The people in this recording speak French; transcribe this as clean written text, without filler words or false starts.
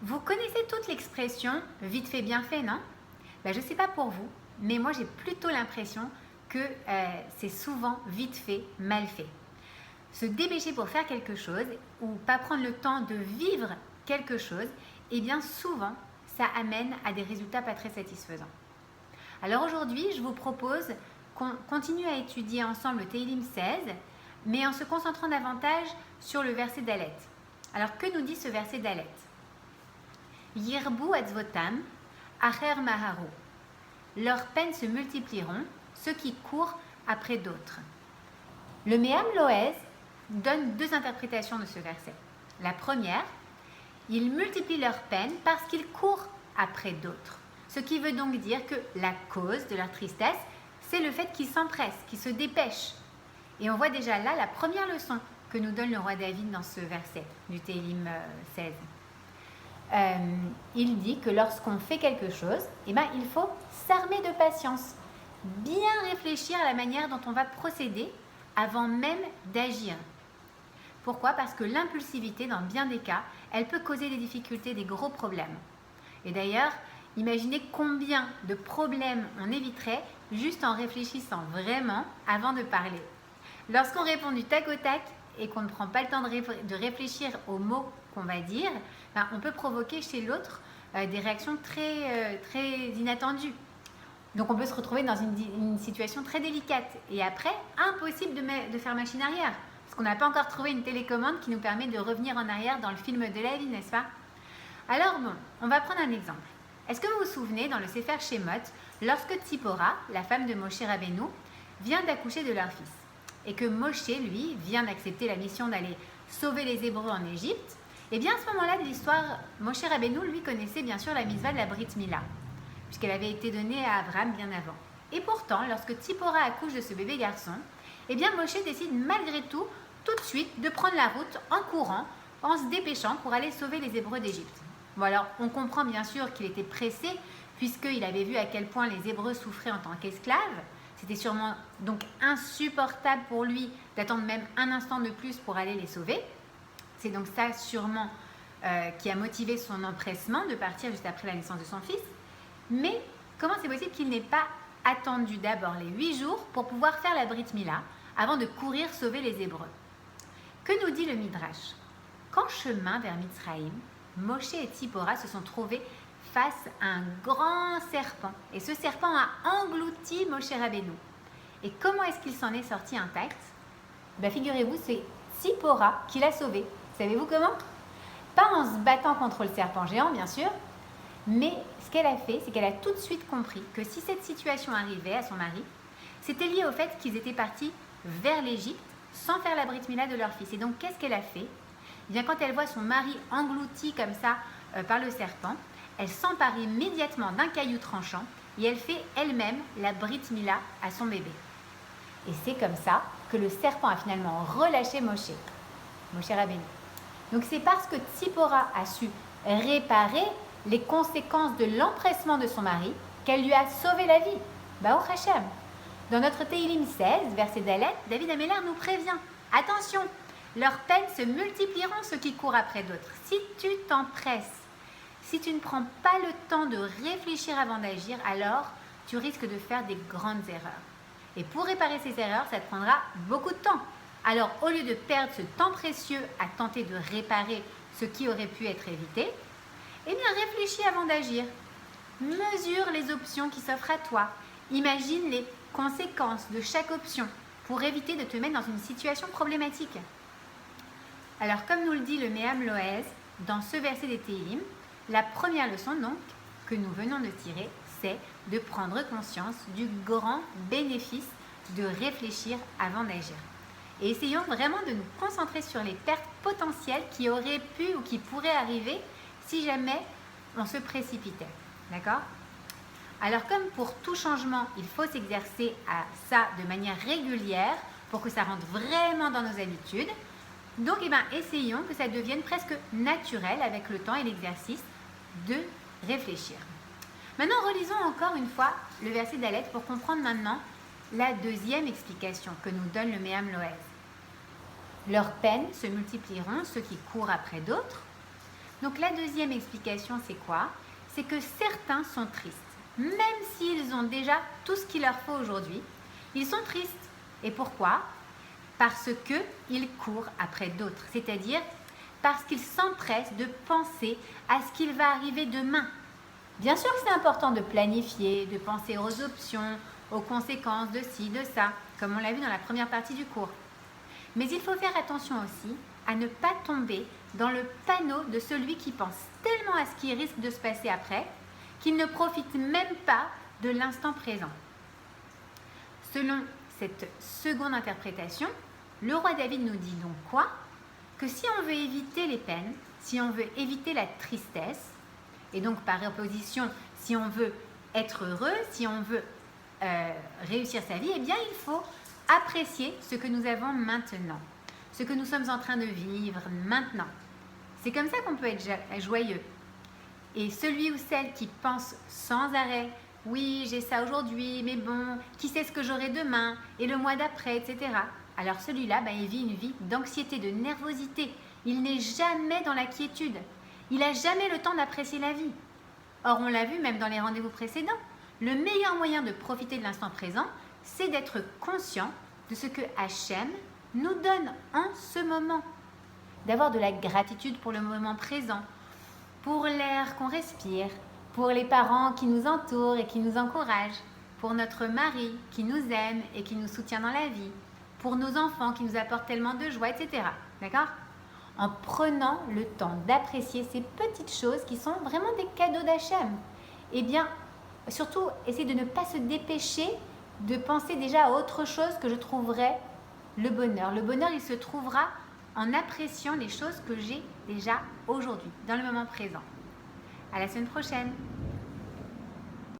Vous connaissez toute l'expression « vite fait, bien fait », non? Je ne sais pas pour vous, mais moi j'ai plutôt l'impression que c'est souvent vite fait, mal fait. Se dépêcher pour faire quelque chose ou pas prendre le temps de vivre quelque chose, eh bien souvent ça amène à des résultats pas très satisfaisants. Alors aujourd'hui, je vous propose qu'on continue à étudier ensemble le Tehillim 16, mais en se concentrant davantage sur le verset d'Alet. Alors que nous dit ce verset d'Alet? Yirbu atzvotam, acher maharu. Leurs peines se multiplieront, ceux qui courent après d'autres. Le Me'am Loez donne deux interprétations de ce verset. La première, ils multiplient leurs peines parce qu'ils courent après d'autres. Ce qui veut donc dire que la cause de leur tristesse, c'est le fait qu'ils s'empressent, qu'ils se dépêchent. Et on voit déjà là la première leçon que nous donne le roi David dans ce verset du Tehillim 16. Il dit que lorsqu'on fait quelque chose, il faut s'armer de patience, bien réfléchir à la manière dont on va procéder avant même d'agir. Pourquoi? Parce que l'impulsivité, dans bien des cas, elle peut causer des difficultés, des gros problèmes. Et d'ailleurs, imaginez combien de problèmes on éviterait juste en réfléchissant vraiment avant de parler. Lorsqu'on répond du tac au tac et qu'on ne prend pas le temps de réfléchir aux mots qu'on va dire, on peut provoquer chez l'autre des réactions très inattendues. Donc on peut se retrouver dans une situation très délicate et après, impossible de faire machine arrière. Parce qu'on n'a pas encore trouvé une télécommande qui nous permet de revenir en arrière dans le film de la vie, n'est-ce pas? Alors bon, on va prendre un exemple. Est-ce que vous vous souvenez dans le Sefer Shemot, lorsque Tzipora, la femme de Moshe Rabbeinu, vient d'accoucher de leur fils et que Moshe, lui, vient d'accepter la mission d'aller sauver les Hébreux en Égypte, et bien à ce moment-là de l'histoire, Moshe Rabbeinu, lui, connaissait bien sûr la mitzvah de la Brit Mila, puisqu'elle avait été donnée à Abraham bien avant. Et pourtant, lorsque Tzipora accouche de ce bébé garçon, eh bien Moshe décide malgré tout de suite, de prendre la route en courant, en se dépêchant pour aller sauver les Hébreux d'Égypte. Bon alors, on comprend bien sûr qu'il était pressé, puisqu'il avait vu à quel point les Hébreux souffraient en tant qu'esclaves. C'était sûrement donc insupportable pour lui d'attendre même un instant de plus pour aller les sauver. C'est donc ça sûrement qui a motivé son empressement de partir juste après la naissance de son fils. Mais comment c'est possible qu'il n'ait pas attendu d'abord les 8 jours pour pouvoir faire la Brit Mila avant de courir sauver les Hébreux? Que nous dit le Midrash? Qu'en chemin vers Mitzraïm, Moshe et Tzipora se sont trouvés face à un grand serpent. Et ce serpent a englouti Moshe Rabbeinu. Et comment est-ce qu'il s'en est sorti intact? Figurez-vous, c'est Tzipora qui l'a sauvé. Savez-vous comment? Pas en se battant contre le serpent géant, bien sûr, mais ce qu'elle a fait, c'est qu'elle a tout de suite compris que si cette situation arrivait à son mari, c'était lié au fait qu'ils étaient partis vers l'Égypte sans faire la Brit Mila de leur fils. Et donc, qu'est-ce qu'elle a fait? Eh bien, quand elle voit son mari englouti comme ça par le serpent, elle s'empare immédiatement d'un caillou tranchant et elle fait elle-même la Brit Mila à son bébé. Et c'est comme ça que le serpent a finalement relâché Moshe Rabbeinu. Donc, c'est parce que Tzipora a su réparer les conséquences de l'empressement de son mari qu'elle lui a sauvé la vie. Baruch Hashem. Dans notre Tehillim 16, verset d'Alet, David Améler nous prévient. Attention, leurs peines se multiplieront ceux qui courent après d'autres. Si tu t'empresses, si tu ne prends pas le temps de réfléchir avant d'agir, alors tu risques de faire des grandes erreurs. Et pour réparer ces erreurs, ça te prendra beaucoup de temps. Alors, au lieu de perdre ce temps précieux à tenter de réparer ce qui aurait pu être évité, eh bien, réfléchis avant d'agir. Mesure les options qui s'offrent à toi. Imagine les conséquences de chaque option pour éviter de te mettre dans une situation problématique. Alors, comme nous le dit le Me'am Loez, dans ce verset des Tehillim, la première leçon donc que nous venons de tirer, c'est de prendre conscience du grand bénéfice de réfléchir avant d'agir. Et essayons vraiment de nous concentrer sur les pertes potentielles qui auraient pu ou qui pourraient arriver si jamais on se précipitait. D'accord? Alors comme pour tout changement, il faut s'exercer à ça de manière régulière pour que ça rentre vraiment dans nos habitudes. Donc essayons que ça devienne presque naturel avec le temps et l'exercice de réfléchir. Maintenant, relisons encore une fois le verset d'Alet pour comprendre maintenant la deuxième explication que nous donne le Me'am Loez. Leurs peines se multiplieront, ceux qui courent après d'autres. Donc la deuxième explication, c'est quoi? C'est que certains sont tristes. Même s'ils ont déjà tout ce qu'il leur faut aujourd'hui, ils sont tristes. Et pourquoi? Parce qu'ils courent après d'autres, c'est-à-dire parce qu'ils s'empressent de penser à ce qu'il va arriver demain. Bien sûr que c'est important de planifier, de penser aux options, aux conséquences de ci, de ça, comme on l'a vu dans la première partie du cours. Mais il faut faire attention aussi à ne pas tomber dans le panneau de celui qui pense tellement à ce qui risque de se passer après qu'il ne profite même pas de l'instant présent. Selon cette seconde interprétation, le roi David nous dit donc quoi? Que si on veut éviter les peines, si on veut éviter la tristesse, et donc par opposition, si on veut être heureux, si on veut réussir sa vie, eh bien il faut apprécier ce que nous avons maintenant, ce que nous sommes en train de vivre maintenant. C'est comme ça qu'on peut être joyeux. Et celui ou celle qui pense sans arrêt, oui, j'ai ça aujourd'hui, mais bon, qui sait ce que j'aurai demain, et le mois d'après, etc. Alors celui-là, il vit une vie d'anxiété, de nervosité. Il n'est jamais dans la quiétude. Il n'a jamais le temps d'apprécier la vie. Or, on l'a vu même dans les rendez-vous précédents, le meilleur moyen de profiter de l'instant présent, c'est d'être conscient de ce que Hachem nous donne en ce moment. D'avoir de la gratitude pour le moment présent, pour l'air qu'on respire, pour les parents qui nous entourent et qui nous encouragent, pour notre mari qui nous aime et qui nous soutient dans la vie, pour nos enfants qui nous apportent tellement de joie, etc. D'accord? En prenant le temps d'apprécier ces petites choses qui sont vraiment des cadeaux d'Hachem. Eh bien, surtout, essayez de ne pas se dépêcher de penser déjà à autre chose que je trouverai le bonheur. Le bonheur, il se trouvera en appréciant les choses que j'ai déjà aujourd'hui, dans le moment présent. À la semaine prochaine.